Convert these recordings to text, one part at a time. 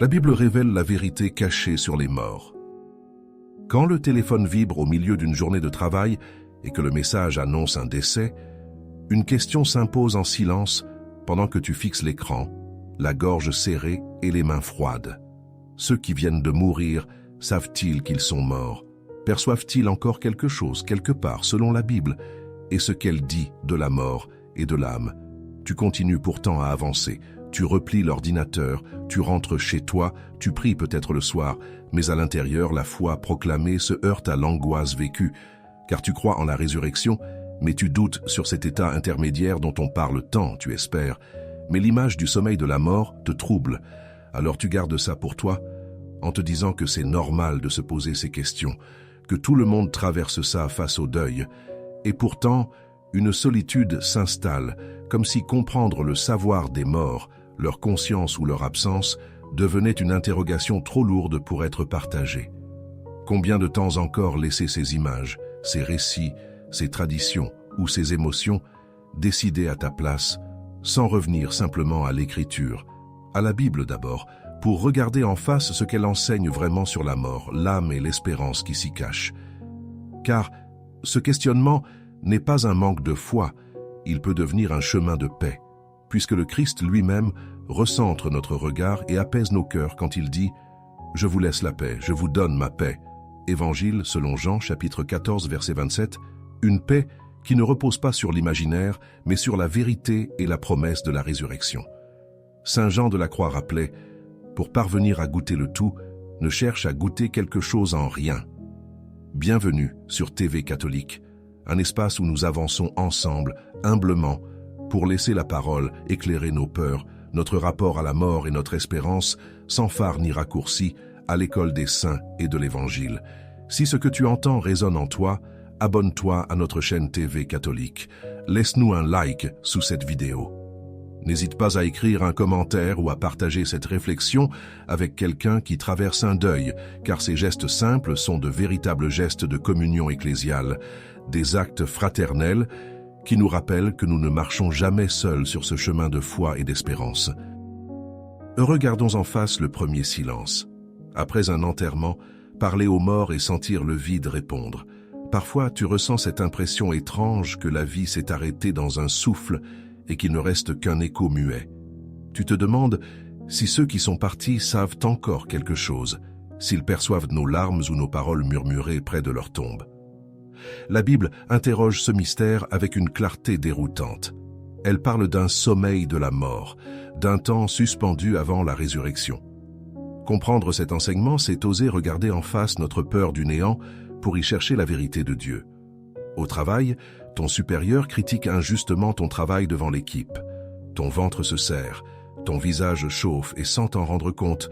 La Bible révèle la vérité cachée sur les morts. Quand le téléphone vibre au milieu d'une journée de travail et que le message annonce un décès, une question s'impose en silence pendant que tu fixes l'écran, la gorge serrée et les mains froides. Ceux qui viennent de mourir savent-ils qu'ils sont morts? Perçoivent-ils encore quelque chose, quelque part, selon la Bible, et ce qu'elle dit de la mort et de l'âme? Tu continues pourtant à avancer. Tu replies l'ordinateur, tu rentres chez toi, tu pries peut-être le soir, mais à l'intérieur, la foi proclamée se heurte à l'angoisse vécue, car tu crois en la résurrection, mais tu doutes sur cet état intermédiaire dont on parle tant, tu espères. Mais l'image du sommeil de la mort te trouble, alors tu gardes ça pour toi, en te disant que c'est normal de se poser ces questions, que tout le monde traverse ça face au deuil, et pourtant, une solitude s'installe, comme si comprendre le savoir des morts, leur conscience ou leur absence, devenait une interrogation trop lourde pour être partagée. Combien de temps encore laisser ces images, ces récits, ces traditions ou ces émotions décider à ta place, sans revenir simplement à l'écriture, à la Bible d'abord, pour regarder en face ce qu'elle enseigne vraiment sur la mort, l'âme et l'espérance qui s'y cachent. Car ce questionnement n'est pas un manque de foi, il peut devenir un chemin de paix, puisque le Christ lui-même recentre notre regard et apaise nos cœurs quand il dit « Je vous laisse la paix, je vous donne ma paix ». Évangile selon Jean, chapitre 14, verset 27, une paix qui ne repose pas sur l'imaginaire, mais sur la vérité et la promesse de la résurrection. Saint Jean de la Croix rappelait « Pour parvenir à goûter le tout, ne cherche à goûter quelque chose en rien ». Bienvenue sur TV Catholique, un espace où nous avançons ensemble, humblement, pour laisser la parole éclairer nos peurs, notre rapport à la mort et notre espérance, sans phare ni raccourci, à l'école des saints et de l'Évangile. Si ce que tu entends résonne en toi, abonne-toi à notre chaîne TV Catholique. Laisse-nous un like sous cette vidéo. N'hésite pas à écrire un commentaire ou à partager cette réflexion avec quelqu'un qui traverse un deuil, car ces gestes simples sont de véritables gestes de communion ecclésiale, des actes fraternels qui nous rappellent que nous ne marchons jamais seuls sur ce chemin de foi et d'espérance. Regardons en face le premier silence. Après un enterrement, parler aux morts et sentir le vide répondre. Parfois, tu ressens cette impression étrange que la vie s'est arrêtée dans un souffle et qu'il ne reste qu'un écho muet. Tu te demandes si ceux qui sont partis savent encore quelque chose, s'ils perçoivent nos larmes ou nos paroles murmurées près de leur tombe. La Bible interroge ce mystère avec une clarté déroutante. Elle parle d'un sommeil de la mort, d'un temps suspendu avant la résurrection. Comprendre cet enseignement, c'est oser regarder en face notre peur du néant pour y chercher la vérité de Dieu. Au travail, ton supérieur critique injustement ton travail devant l'équipe. Ton ventre se serre, ton visage chauffe et sans t'en rendre compte,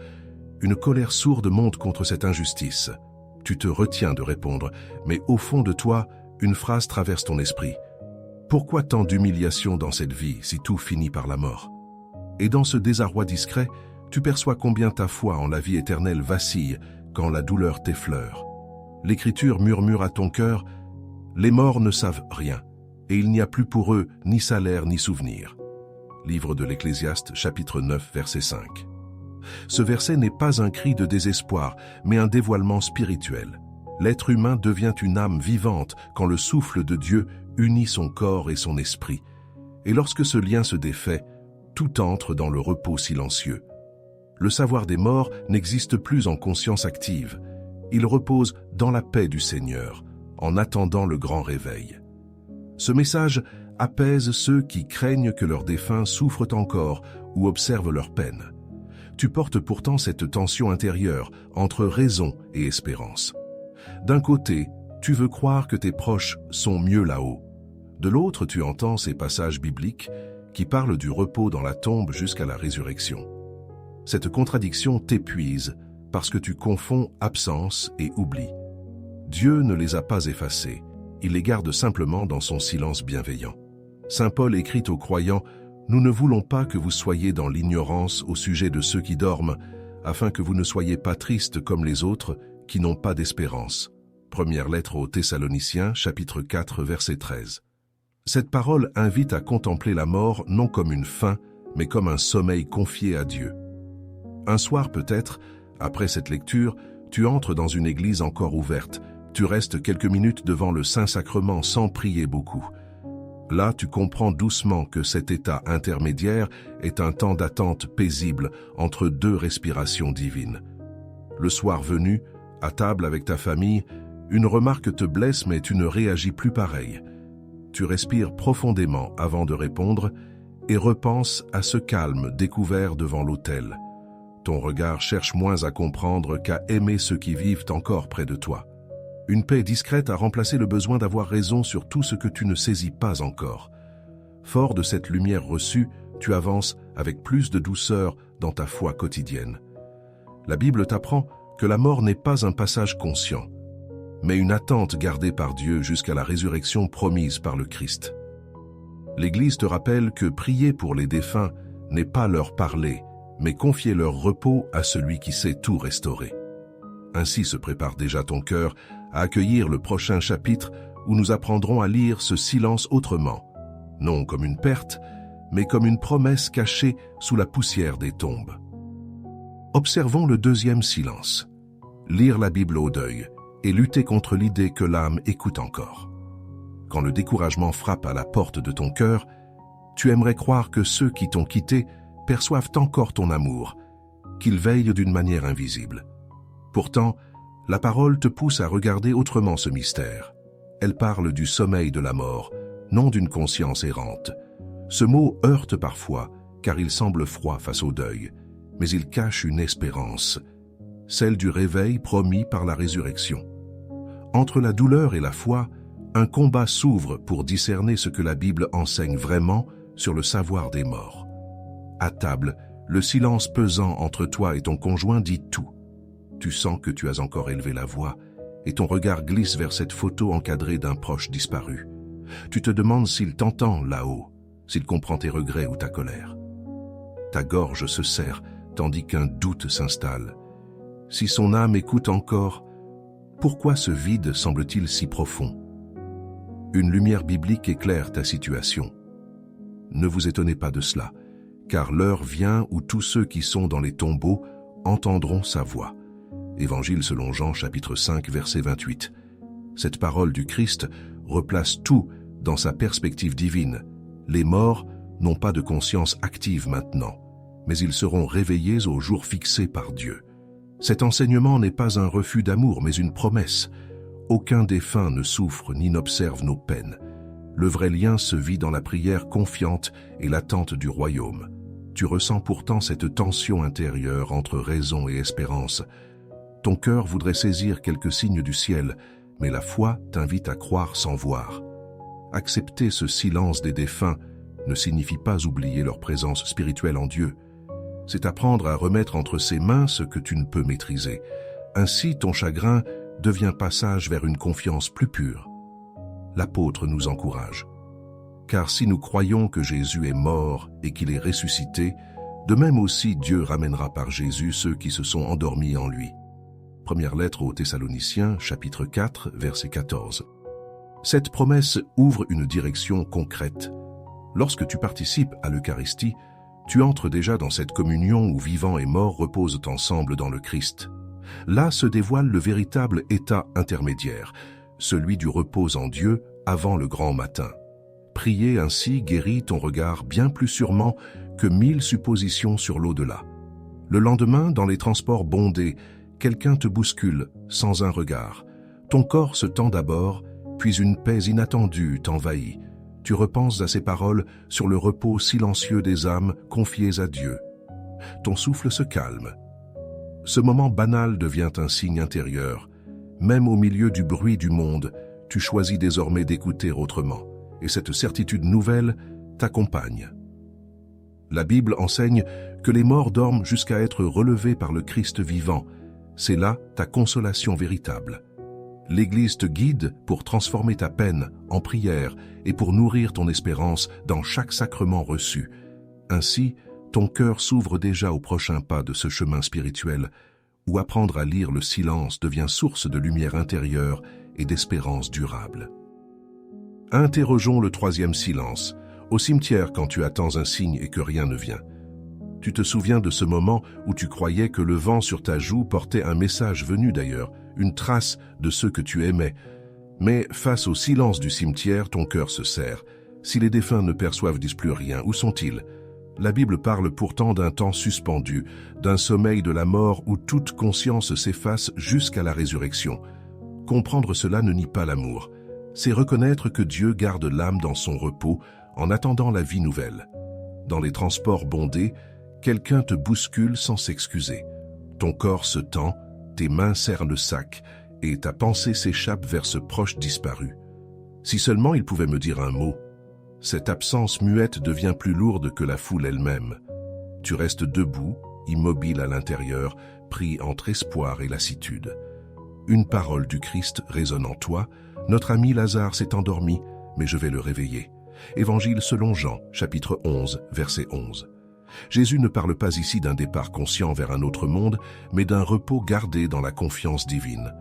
une colère sourde monte contre cette injustice. Tu te retiens de répondre, mais au fond de toi, une phrase traverse ton esprit. Pourquoi tant d'humiliation dans cette vie si tout finit par la mort? Et dans ce désarroi discret, tu perçois combien ta foi en la vie éternelle vacille quand la douleur t'effleure. L'Écriture murmure à ton cœur « Les morts ne savent rien, et il n'y a plus pour eux ni salaire ni souvenir. » Livre de l'Ecclésiaste, chapitre 9, verset 5. Ce verset n'est pas un cri de désespoir, mais un dévoilement spirituel. L'être humain devient une âme vivante quand le souffle de Dieu unit son corps et son esprit. Et lorsque ce lien se défait, tout entre dans le repos silencieux. Le savoir des morts n'existe plus en conscience active. Il repose dans la paix du Seigneur, en attendant le grand réveil. Ce message apaise ceux qui craignent que leurs défunts souffrent encore ou observent leur peine. Tu portes pourtant cette tension intérieure entre raison et espérance. D'un côté, tu veux croire que tes proches sont mieux là-haut. De l'autre, tu entends ces passages bibliques qui parlent du repos dans la tombe jusqu'à la résurrection. Cette contradiction t'épuise parce que tu confonds absence et oubli. Dieu ne les a pas effacés, il les garde simplement dans son silence bienveillant. Saint Paul écrit aux croyants « Nous ne voulons pas que vous soyez dans l'ignorance au sujet de ceux qui dorment, afin que vous ne soyez pas tristes comme les autres qui n'ont pas d'espérance. » Première lettre aux Thessaloniciens, chapitre 4, verset 13. Cette parole invite à contempler la mort non comme une fin, mais comme un sommeil confié à Dieu. Un soir peut-être, après cette lecture, tu entres dans une église encore ouverte. Tu restes quelques minutes devant le Saint-Sacrement sans prier beaucoup. Là, tu comprends doucement que cet état intermédiaire est un temps d'attente paisible entre deux respirations divines. Le soir venu, à table avec ta famille, une remarque te blesse mais tu ne réagis plus pareil. Tu respires profondément avant de répondre et repenses à ce calme découvert devant l'autel. Ton regard cherche moins à comprendre qu'à aimer ceux qui vivent encore près de toi. Une paix discrète a remplacé le besoin d'avoir raison sur tout ce que tu ne saisis pas encore. Fort de cette lumière reçue, tu avances avec plus de douceur dans ta foi quotidienne. La Bible t'apprend que la mort n'est pas un passage conscient, mais une attente gardée par Dieu jusqu'à la résurrection promise par le Christ. L'Église te rappelle que prier pour les défunts n'est pas leur parler, mais confier leur repos à celui qui sait tout restaurer. Ainsi se prépare déjà ton cœur à accueillir le prochain chapitre où nous apprendrons à lire ce silence autrement, non comme une perte, mais comme une promesse cachée sous la poussière des tombes. Observons le deuxième silence. Lire la Bible au deuil et lutter contre l'idée que l'âme écoute encore. Quand le découragement frappe à la porte de ton cœur, tu aimerais croire que ceux qui t'ont quitté perçoivent encore ton amour, qu'ils veillent d'une manière invisible. Pourtant, la parole te pousse à regarder autrement ce mystère. Elle parle du sommeil de la mort, non d'une conscience errante. Ce mot heurte parfois, car il semble froid face au deuil, mais il cache une espérance, celle du réveil promis par la résurrection. Entre la douleur et la foi, un combat s'ouvre pour discerner ce que la Bible enseigne vraiment sur le savoir des morts. À table, le silence pesant entre toi et ton conjoint dit tout. Tu sens que tu as encore élevé la voix et ton regard glisse vers cette photo encadrée d'un proche disparu. Tu te demandes s'il t'entend là-haut, s'il comprend tes regrets ou ta colère. Ta gorge se serre tandis qu'un doute s'installe. Si son âme écoute encore, pourquoi ce vide semble-t-il si profond? Une lumière biblique éclaire ta situation. Ne vous étonnez pas de cela, car l'heure vient où tous ceux qui sont dans les tombeaux entendront sa voix. Évangile selon Jean, chapitre 5, verset 28. Cette parole du Christ replace tout dans sa perspective divine. Les morts n'ont pas de conscience active maintenant, mais ils seront réveillés au jour fixé par Dieu. Cet enseignement n'est pas un refus d'amour, mais une promesse. Aucun défunt ne souffre ni n'observe nos peines. Le vrai lien se vit dans la prière confiante et l'attente du royaume. Tu ressens pourtant cette tension intérieure entre raison et espérance. Ton cœur voudrait saisir quelques signes du ciel, mais la foi t'invite à croire sans voir. Accepter ce silence des défunts ne signifie pas oublier leur présence spirituelle en Dieu. C'est apprendre à remettre entre ses mains ce que tu ne peux maîtriser. Ainsi, ton chagrin devient passage vers une confiance plus pure. L'apôtre nous encourage. Car si nous croyons que Jésus est mort et qu'il est ressuscité, de même aussi Dieu ramènera par Jésus ceux qui se sont endormis en lui. Première lettre aux Thessaloniciens, chapitre 4, verset 14. Cette promesse ouvre une direction concrète. Lorsque tu participes à l'Eucharistie, tu entres déjà dans cette communion où vivants et morts reposent ensemble dans le Christ. Là se dévoile le véritable état intermédiaire, celui du repos en Dieu avant le grand matin. Prier ainsi guérit ton regard bien plus sûrement que 1000 suppositions sur l'au-delà. Le lendemain, dans les transports bondés, quelqu'un te bouscule sans un regard. Ton corps se tend d'abord, puis une paix inattendue t'envahit. Tu repenses à ces paroles sur le repos silencieux des âmes confiées à Dieu. Ton souffle se calme. Ce moment banal devient un signe intérieur. Même au milieu du bruit du monde, tu choisis désormais d'écouter autrement, et cette certitude nouvelle t'accompagne. La Bible enseigne que les morts dorment jusqu'à être relevés par le Christ vivant. C'est là ta consolation véritable. L'Église te guide pour transformer ta peine en prière et pour nourrir ton espérance dans chaque sacrement reçu. Ainsi, ton cœur s'ouvre déjà au prochain pas de ce chemin spirituel où apprendre à lire le silence devient source de lumière intérieure et d'espérance durable. Interrogeons le troisième silence, au cimetière quand tu attends un signe et que rien ne vient. Tu te souviens de ce moment où tu croyais que le vent sur ta joue portait un message venu d'ailleurs, une trace de ceux que tu aimais. Mais face au silence du cimetière, ton cœur se serre. Si les défunts ne perçoivent plus rien, où sont-ils? La Bible parle pourtant d'un temps suspendu, d'un sommeil de la mort où toute conscience s'efface jusqu'à la résurrection. Comprendre cela ne nie pas l'amour. C'est reconnaître que Dieu garde l'âme dans son repos en attendant la vie nouvelle. Dans les transports bondés, quelqu'un te bouscule sans s'excuser. Ton corps se tend, tes mains serrent le sac et ta pensée s'échappe vers ce proche disparu. Si seulement il pouvait me dire un mot. Cette absence muette devient plus lourde que la foule elle-même. Tu restes debout, immobile à l'intérieur, pris entre espoir et lassitude. Une parole du Christ résonne en toi. Notre ami Lazare s'est endormi, mais je vais le réveiller. Évangile selon Jean, chapitre 11, verset 11. Jésus ne parle pas ici d'un départ conscient vers un autre monde, mais d'un repos gardé dans la confiance divine.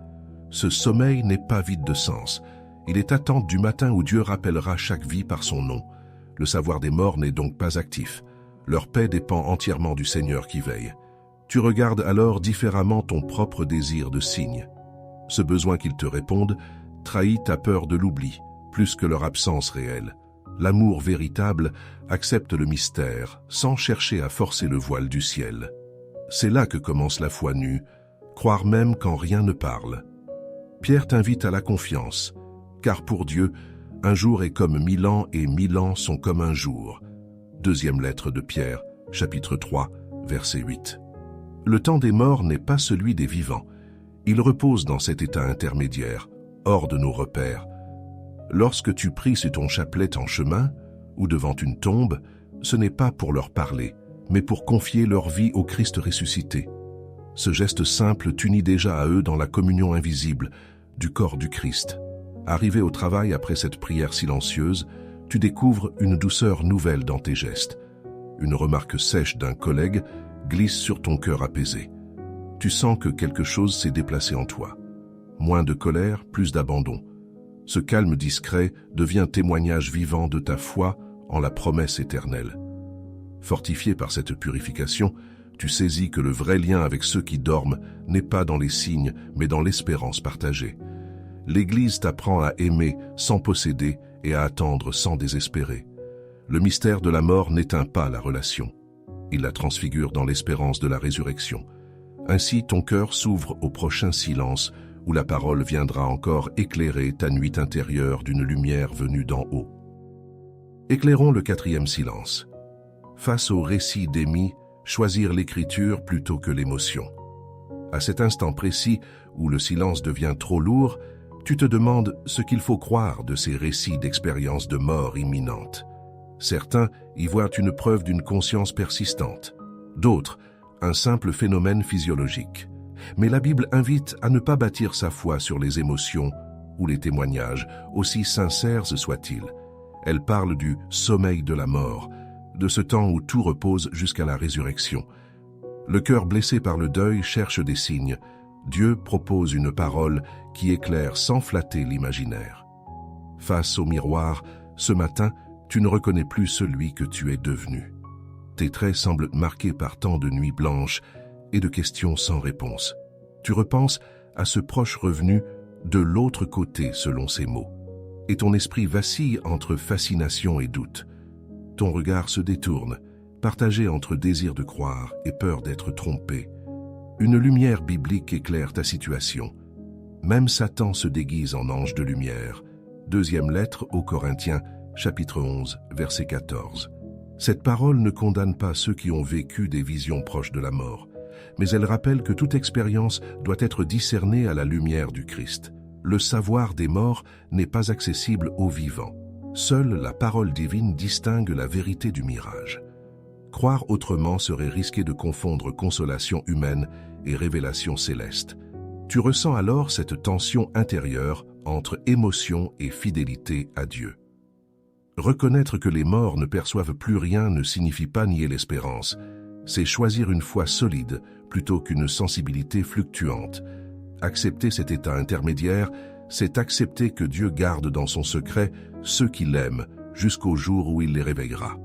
Ce sommeil n'est pas vide de sens. Il est attente du matin où Dieu rappellera chaque vie par son nom. Le savoir des morts n'est donc pas actif. Leur paix dépend entièrement du Seigneur qui veille. Tu regardes alors différemment ton propre désir de signe. Ce besoin qu'ils te répondent trahit ta peur de l'oubli, plus que leur absence réelle. L'amour véritable accepte le mystère, sans chercher à forcer le voile du ciel. C'est là que commence la foi nue, croire même quand rien ne parle. Pierre t'invite à la confiance, car pour Dieu, un jour est comme 1000 ans et 1000 ans sont comme un jour. Deuxième lettre de Pierre, chapitre 3, verset 8. Le temps des morts n'est pas celui des vivants. Il repose dans cet état intermédiaire, hors de nos repères. Lorsque tu pries sur ton chapelet en chemin ou devant une tombe, ce n'est pas pour leur parler, mais pour confier leur vie au Christ ressuscité. Ce geste simple t'unit déjà à eux dans la communion invisible du corps du Christ. Arrivé au travail après cette prière silencieuse, tu découvres une douceur nouvelle dans tes gestes. Une remarque sèche d'un collègue glisse sur ton cœur apaisé. Tu sens que quelque chose s'est déplacé en toi. Moins de colère, plus d'abandon. Ce calme discret devient témoignage vivant de ta foi en la promesse éternelle. Fortifié par cette purification, tu saisis que le vrai lien avec ceux qui dorment n'est pas dans les signes, mais dans l'espérance partagée. L'Église t'apprend à aimer sans posséder et à attendre sans désespérer. Le mystère de la mort n'éteint pas la relation. Il la transfigure dans l'espérance de la résurrection. Ainsi, ton cœur s'ouvre au prochain silence où la parole viendra encore éclairer ta nuit intérieure d'une lumière venue d'en haut. Éclairons le quatrième silence. Face au récit d'Émie, choisir l'écriture plutôt que l'émotion. À cet instant précis où le silence devient trop lourd, tu te demandes ce qu'il faut croire de ces récits d'expériences de mort imminente. Certains y voient une preuve d'une conscience persistante, d'autres, un simple phénomène physiologique. Mais la Bible invite à ne pas bâtir sa foi sur les émotions ou les témoignages, aussi sincères soient-ils. Elle parle du sommeil de la mort, de ce temps où tout repose jusqu'à la résurrection. Le cœur blessé par le deuil cherche des signes. Dieu propose une parole qui éclaire sans flatter l'imaginaire. Face au miroir, ce matin, tu ne reconnais plus celui que tu es devenu. Tes traits semblent marqués par tant de nuits blanches et de questions sans réponse. Tu repenses à ce proche revenu de l'autre côté selon ces mots. Et ton esprit vacille entre fascination et doute. Ton regard se détourne, partagé entre désir de croire et peur d'être trompé. Une lumière biblique éclaire ta situation. Même Satan se déguise en ange de lumière. Deuxième lettre aux Corinthiens, chapitre 11, verset 14. Cette parole ne condamne pas ceux qui ont vécu des visions proches de la mort, mais elle rappelle que toute expérience doit être discernée à la lumière du Christ. Le savoir des morts n'est pas accessible aux vivants. Seule la parole divine distingue la vérité du mirage. Croire autrement serait risquer de confondre consolation humaine et révélation céleste. Tu ressens alors cette tension intérieure entre émotion et fidélité à Dieu. Reconnaître que les morts ne perçoivent plus rien ne signifie pas nier l'espérance. C'est choisir une foi solide plutôt qu'une sensibilité fluctuante. Accepter cet état intermédiaire, c'est accepter que Dieu garde dans son secret ceux qui l'aiment jusqu'au jour où il les réveillera.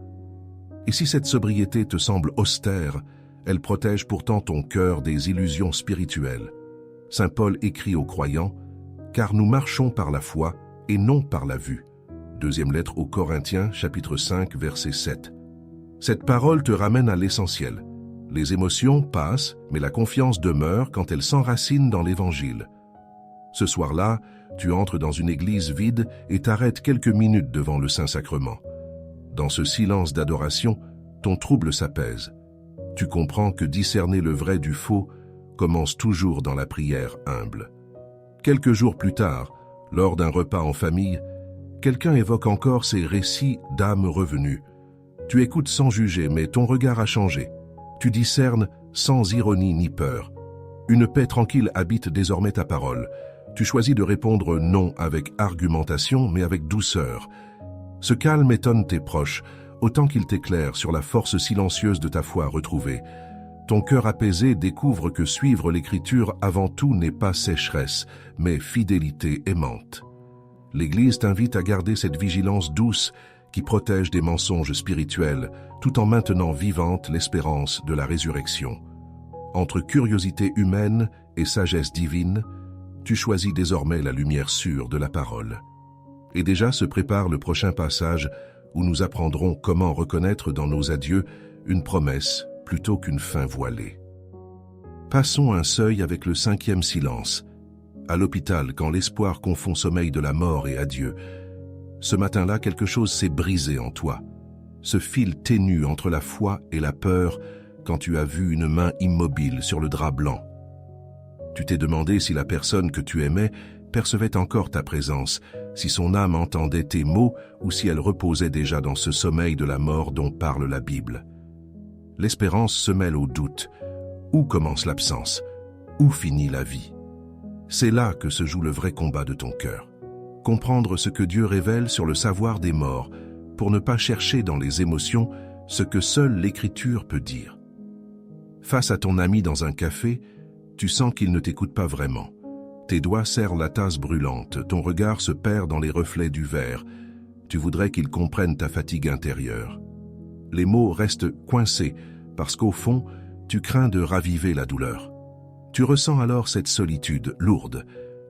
Et si cette sobriété te semble austère, elle protège pourtant ton cœur des illusions spirituelles. Saint Paul écrit aux croyants, « Car nous marchons par la foi et non par la vue. » Deuxième lettre aux Corinthiens, chapitre 5, verset 7. Cette parole te ramène à l'essentiel. Les émotions passent, mais la confiance demeure quand elle s'enracine dans l'Évangile. Ce soir-là, tu entres dans une église vide et t'arrêtes quelques minutes devant le Saint-Sacrement. Dans ce silence d'adoration, ton trouble s'apaise. Tu comprends que discerner le vrai du faux commence toujours dans la prière humble. Quelques jours plus tard, lors d'un repas en famille, quelqu'un évoque encore ces récits d'âmes revenues. Tu écoutes sans juger, mais ton regard a changé. Tu discernes sans ironie ni peur. Une paix tranquille habite désormais ta parole. Tu choisis de répondre non avec argumentation, mais avec douceur. Ce calme étonne tes proches, autant qu'il t'éclaire sur la force silencieuse de ta foi retrouvée. Ton cœur apaisé découvre que suivre l'Écriture avant tout n'est pas sécheresse, mais fidélité aimante. L'Église t'invite à garder cette vigilance douce qui protège des mensonges spirituels, tout en maintenant vivante l'espérance de la résurrection. Entre curiosité humaine et sagesse divine, tu choisis désormais la lumière sûre de la parole. Et déjà se prépare le prochain passage où nous apprendrons comment reconnaître dans nos adieux une promesse plutôt qu'une fin voilée. Passons un seuil avec le 5e silence. À l'hôpital, quand l'espoir confond sommeil de la mort et adieu, ce matin-là, quelque chose s'est brisé en toi. Ce fil ténu entre la foi et la peur quand tu as vu une main immobile sur le drap blanc. Tu t'es demandé si la personne que tu aimais percevait encore ta présence, si son âme entendait tes mots ou si elle reposait déjà dans ce sommeil de la mort dont parle la Bible. L'espérance se mêle au doute. Où commence l'absence? Où finit la vie? C'est là que se joue le vrai combat de ton cœur. Comprendre ce que Dieu révèle sur le savoir des morts, pour ne pas chercher dans les émotions ce que seule l'Écriture peut dire. Face à ton ami dans un café, tu sens qu'il ne t'écoute pas vraiment. Tes doigts serrent la tasse brûlante, ton regard se perd dans les reflets du verre. Tu voudrais qu'il comprenne ta fatigue intérieure. Les mots restent coincés parce qu'au fond, tu crains de raviver la douleur. Tu ressens alors cette solitude lourde.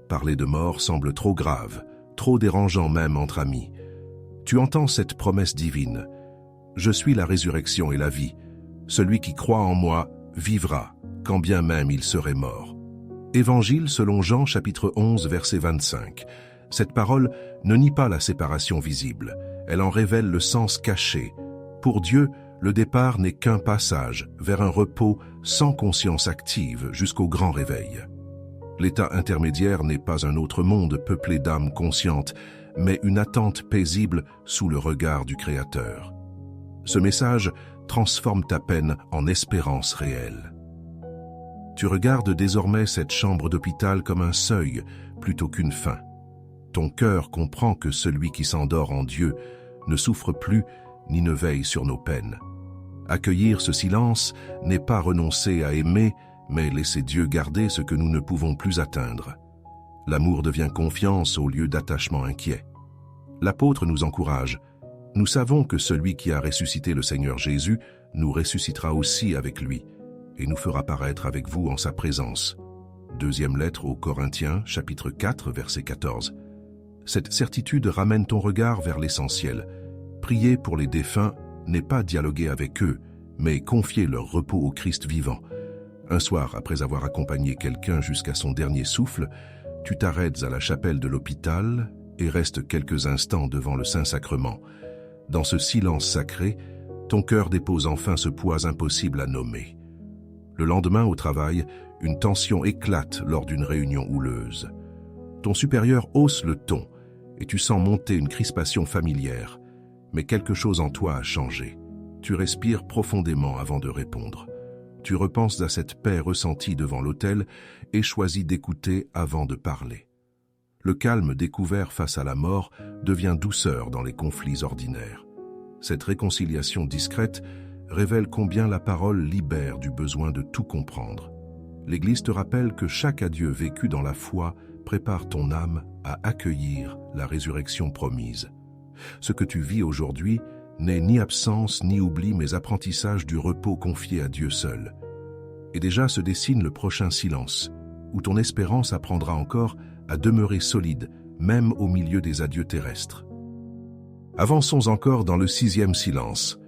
Parler de mort semble trop grave, trop dérangeant même entre amis. Tu entends cette promesse divine. Je suis la résurrection et la vie. Celui qui croit en moi vivra, quand bien même il serait mort. Évangile selon Jean chapitre 11 verset 25. Cette parole ne nie pas la séparation visible. Elle en révèle le sens caché. Pour Dieu, le départ n'est qu'un passage vers un repos sans conscience active jusqu'au grand réveil. L'état intermédiaire n'est pas un autre monde peuplé d'âmes conscientes, mais une attente paisible sous le regard du Créateur. Ce message transforme ta peine en espérance réelle. Tu regardes désormais cette chambre d'hôpital comme un seuil plutôt qu'une fin. Ton cœur comprend que celui qui s'endort en Dieu ne souffre plus ni ne veille sur nos peines. Accueillir ce silence n'est pas renoncer à aimer, mais laisser Dieu garder ce que nous ne pouvons plus atteindre. L'amour devient confiance au lieu d'attachement inquiet. L'apôtre nous encourage. Nous savons que celui qui a ressuscité le Seigneur Jésus nous ressuscitera aussi avec lui et nous fera paraître avec vous en sa présence. Deuxième lettre aux Corinthiens, chapitre 4, verset 14. Cette certitude ramène ton regard vers l'essentiel. Prier pour les défunts n'est pas dialoguer avec eux, mais confier leur repos au Christ vivant. Un soir, après avoir accompagné quelqu'un jusqu'à son dernier souffle, tu t'arrêtes à la chapelle de l'hôpital et restes quelques instants devant le Saint-Sacrement. Dans ce silence sacré, ton cœur dépose enfin ce poids impossible à nommer. Le lendemain, au travail, une tension éclate lors d'une réunion houleuse. Ton supérieur hausse le ton et tu sens monter une crispation familière. Mais quelque chose en toi a changé. Tu respires profondément avant de répondre. Tu repenses à cette paix ressentie devant l'autel et choisis d'écouter avant de parler. Le calme découvert face à la mort devient douceur dans les conflits ordinaires. Cette réconciliation discrète révèle combien la parole libère du besoin de tout comprendre. L'Église te rappelle que chaque adieu vécu dans la foi prépare ton âme à accueillir la résurrection promise. Ce que tu vis aujourd'hui n'est ni absence ni oubli, mais apprentissage du repos confié à Dieu seul. Et déjà se dessine le prochain silence, où ton espérance apprendra encore à demeurer solide, même au milieu des adieux terrestres. Avançons encore dans le 6e silence.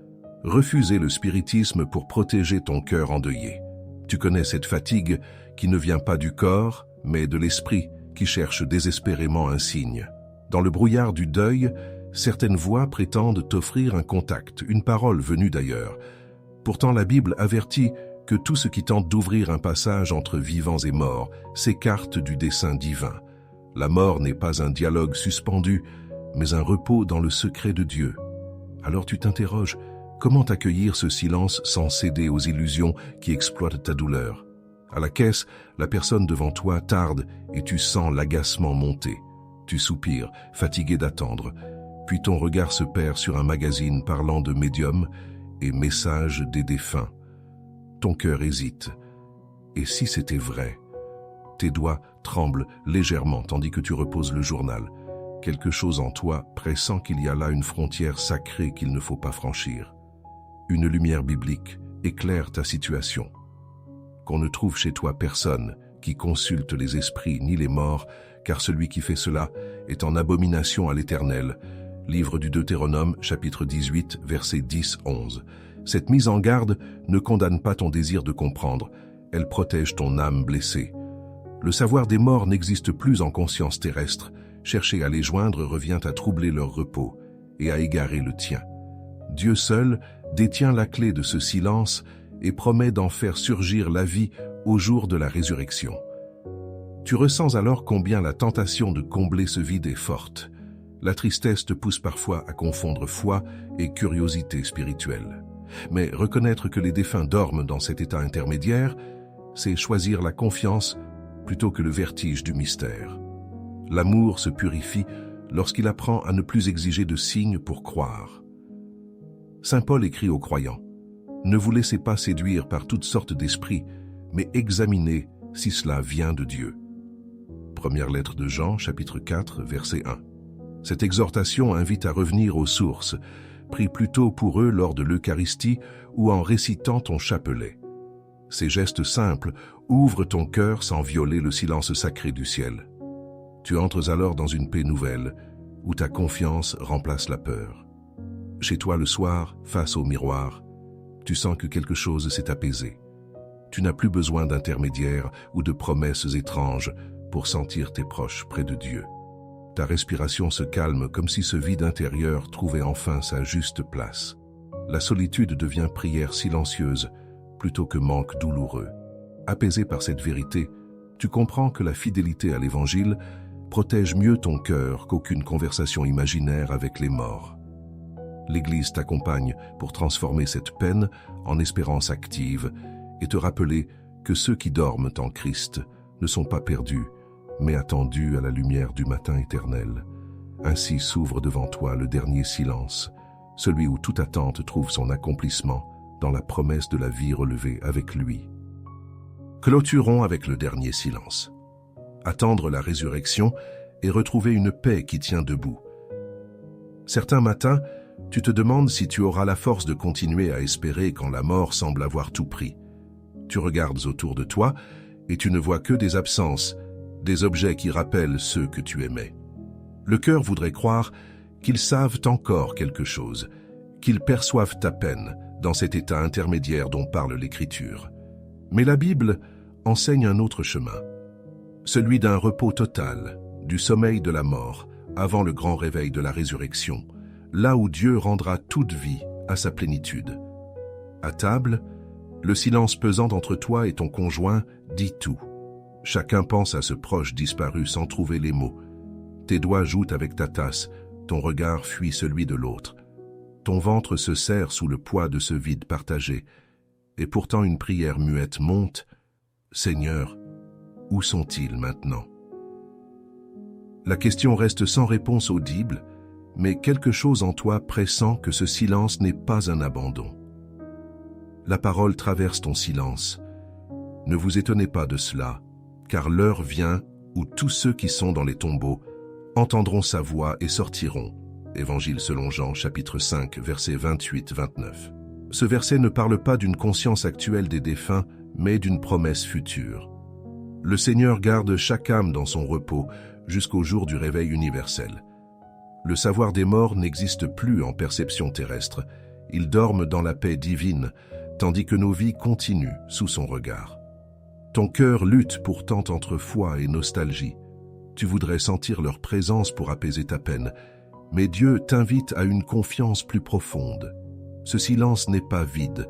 Refuser le spiritisme pour protéger ton cœur endeuillé. Tu connais cette fatigue qui ne vient pas du corps, mais de l'esprit qui cherche désespérément un signe. Dans le brouillard du deuil, certaines voix prétendent t'offrir un contact, une parole venue d'ailleurs. Pourtant la Bible avertit que tout ce qui tente d'ouvrir un passage entre vivants et morts s'écarte du dessein divin. La mort n'est pas un dialogue suspendu, mais un repos dans le secret de Dieu. Alors tu t'interroges, comment accueillir ce silence sans céder aux illusions qui exploitent ta douleur? À la caisse, la personne devant toi tarde et tu sens l'agacement monter. Tu soupires, fatigué d'attendre. Puis ton regard se perd sur un magazine parlant de médiums et messages des défunts. Ton cœur hésite. Et si c'était vrai? Tes doigts tremblent légèrement tandis que tu reposes le journal. Quelque chose en toi pressent qu'il y a là une frontière sacrée qu'il ne faut pas franchir. Une lumière biblique éclaire ta situation. Qu'on ne trouve chez toi personne qui consulte les esprits ni les morts, car celui qui fait cela est en abomination à l'Éternel. Livre du Deutéronome, chapitre 18, versets 10-11. Cette mise en garde ne condamne pas ton désir de comprendre, elle protège ton âme blessée. Le savoir des morts n'existe plus en conscience terrestre. Chercher à les joindre revient à troubler leur repos et à égarer le tien. Dieu seul détient la clé de ce silence et promet d'en faire surgir la vie au jour de la résurrection. Tu ressens alors combien la tentation de combler ce vide est forte. La tristesse te pousse parfois à confondre foi et curiosité spirituelle. Mais reconnaître que les défunts dorment dans cet état intermédiaire, c'est choisir la confiance plutôt que le vertige du mystère. L'amour se purifie lorsqu'il apprend à ne plus exiger de signes pour croire. Saint Paul écrit aux croyants, « Ne vous laissez pas séduire par toutes sortes d'esprits, mais examinez si cela vient de Dieu. » Première lettre de Jean, chapitre 4, verset 1. Cette exhortation invite à revenir aux sources, prie plutôt pour eux lors de l'Eucharistie ou en récitant ton chapelet. Ces gestes simples ouvrent ton cœur sans violer le silence sacré du ciel. Tu entres alors dans une paix nouvelle, où ta confiance remplace la peur. Chez toi le soir, face au miroir, tu sens que quelque chose s'est apaisé. Tu n'as plus besoin d'intermédiaires ou de promesses étranges pour sentir tes proches près de Dieu. Ta respiration se calme comme si ce vide intérieur trouvait enfin sa juste place. La solitude devient prière silencieuse plutôt que manque douloureux. Apaisé par cette vérité, tu comprends que la fidélité à l'Évangile protège mieux ton cœur qu'aucune conversation imaginaire avec les morts. L'Église t'accompagne pour transformer cette peine en espérance active et te rappeler que ceux qui dorment en Christ ne sont pas perdus, mais attendus à la lumière du matin éternel. Ainsi s'ouvre devant toi le dernier silence, celui où toute attente trouve son accomplissement dans la promesse de la vie relevée avec lui. Clôturons avec le dernier silence. Attendre la résurrection et retrouver une paix qui tient debout. Certains matins, tu te demandes si tu auras la force de continuer à espérer quand la mort semble avoir tout pris. Tu regardes autour de toi et tu ne vois que des absences, des objets qui rappellent ceux que tu aimais. Le cœur voudrait croire qu'ils savent encore quelque chose, qu'ils perçoivent ta peine dans cet état intermédiaire dont parle l'Écriture. Mais la Bible enseigne un autre chemin, celui d'un repos total, du sommeil de la mort, avant le grand réveil de la résurrection, là où Dieu rendra toute vie à sa plénitude. À table, le silence pesant entre toi et ton conjoint dit tout. Chacun pense à ce proche disparu sans trouver les mots. Tes doigts jouent avec ta tasse, ton regard fuit celui de l'autre. Ton ventre se serre sous le poids de ce vide partagé. Et pourtant une prière muette monte. « Seigneur, où sont-ils maintenant ?» La question reste sans réponse audible, mais quelque chose en toi pressent que ce silence n'est pas un abandon. La parole traverse ton silence. Ne vous étonnez pas de cela, car l'heure vient où tous ceux qui sont dans les tombeaux entendront sa voix et sortiront, Évangile selon Jean, chapitre 5, versets 28-29. Ce verset ne parle pas d'une conscience actuelle des défunts, mais d'une promesse future. Le Seigneur garde chaque âme dans son repos jusqu'au jour du réveil universel. Le savoir des morts n'existe plus en perception terrestre. Ils dorment dans la paix divine, tandis que nos vies continuent sous son regard. Ton cœur lutte pourtant entre foi et nostalgie. Tu voudrais sentir leur présence pour apaiser ta peine, mais Dieu t'invite à une confiance plus profonde. Ce silence n'est pas vide,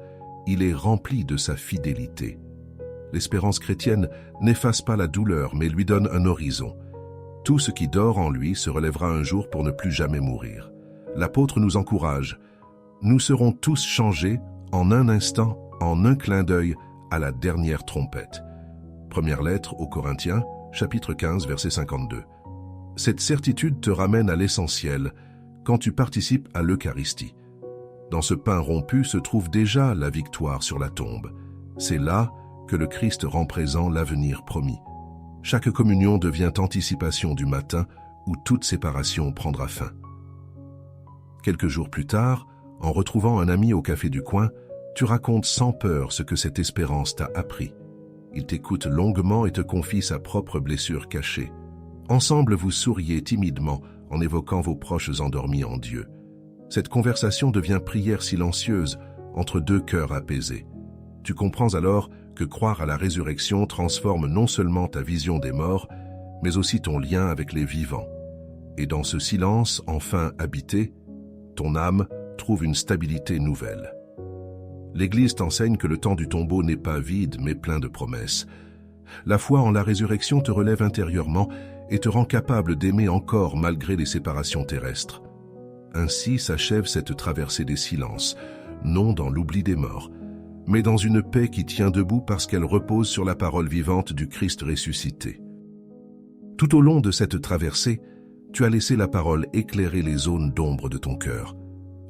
il est rempli de sa fidélité. L'espérance chrétienne n'efface pas la douleur, mais lui donne un horizon. Tout ce qui dort en lui se relèvera un jour pour ne plus jamais mourir. L'apôtre nous encourage. Nous serons tous changés en un instant, en un clin d'œil, à la dernière trompette. Première lettre aux Corinthiens, chapitre 15, verset 52. Cette certitude te ramène à l'essentiel quand tu participes à l'Eucharistie. Dans ce pain rompu se trouve déjà la victoire sur la tombe. C'est là que le Christ rend présent l'avenir promis. Chaque communion devient anticipation du matin où toute séparation prendra fin. Quelques jours plus tard, en retrouvant un ami au café du coin, tu racontes sans peur ce que cette espérance t'a appris. Il t'écoute longuement et te confie sa propre blessure cachée. Ensemble, vous souriez timidement en évoquant vos proches endormis en Dieu. Cette conversation devient prière silencieuse entre deux cœurs apaisés. Tu comprends alors que croire à la résurrection transforme non seulement ta vision des morts, mais aussi ton lien avec les vivants. Et dans ce silence enfin habité, ton âme trouve une stabilité nouvelle. L'Église t'enseigne que le temps du tombeau n'est pas vide, mais plein de promesses. La foi en la résurrection te relève intérieurement et te rend capable d'aimer encore malgré les séparations terrestres. Ainsi s'achève cette traversée des silences, non dans l'oubli des morts, mais dans une paix qui tient debout parce qu'elle repose sur la parole vivante du Christ ressuscité. Tout au long de cette traversée, tu as laissé la parole éclairer les zones d'ombre de ton cœur.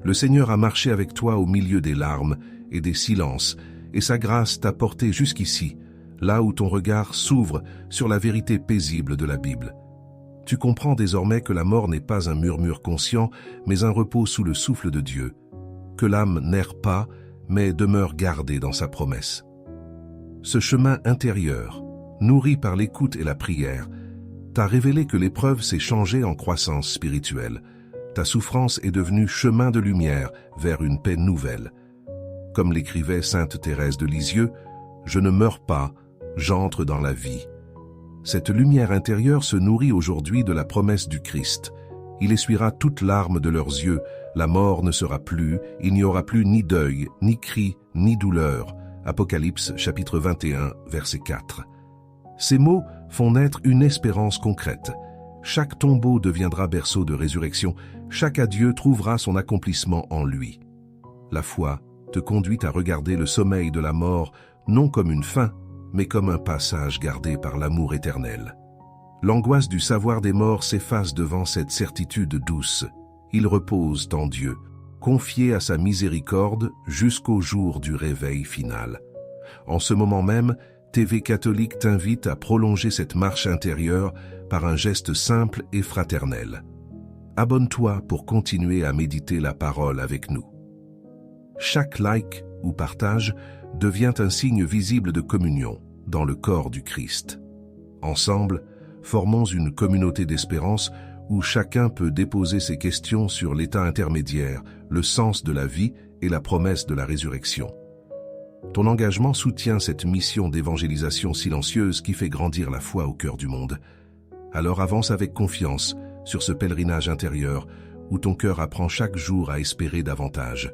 Le Seigneur a marché avec toi au milieu des larmes et des silences, et sa grâce t'a porté jusqu'ici, là où ton regard s'ouvre sur la vérité paisible de la Bible. Tu comprends désormais que la mort n'est pas un murmure conscient, mais un repos sous le souffle de Dieu, que l'âme n'erre pas, mais demeure gardée dans sa promesse. Ce chemin intérieur, nourri par l'écoute et la prière, t'a révélé que l'épreuve s'est changée en croissance spirituelle. Ta souffrance est devenue chemin de lumière vers une paix nouvelle. Comme l'écrivait sainte Thérèse de Lisieux, « Je ne meurs pas, j'entre dans la vie ». Cette lumière intérieure se nourrit aujourd'hui de la promesse du Christ. Il essuiera toute larme de leurs yeux, la mort ne sera plus, il n'y aura plus ni deuil, ni cri, ni douleur. Apocalypse chapitre 21, verset 4. Ces mots font naître une espérance concrète. Chaque tombeau deviendra berceau de résurrection, chaque adieu trouvera son accomplissement en lui. La foi te conduit à regarder le sommeil de la mort non comme une fin, mais comme un passage gardé par l'amour éternel. L'angoisse du savoir des morts s'efface devant cette certitude douce. Il repose en Dieu, confié à sa miséricorde jusqu'au jour du réveil final. En ce moment même, TV catholique t'invite à prolonger cette marche intérieure par un geste simple et fraternel. Abonne-toi pour continuer à méditer la parole avec nous. Chaque like ou partage devient un signe visible de communion dans le corps du Christ. Ensemble, formons une communauté d'espérance où chacun peut déposer ses questions sur l'état intermédiaire, le sens de la vie et la promesse de la résurrection. Ton engagement soutient cette mission d'évangélisation silencieuse qui fait grandir la foi au cœur du monde. Alors avance avec confiance sur ce pèlerinage intérieur où ton cœur apprend chaque jour à espérer davantage.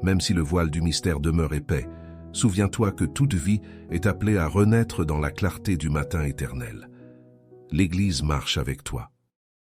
Même si le voile du mystère demeure épais, souviens-toi que toute vie est appelée à renaître dans la clarté du matin éternel. L'Église marche avec toi.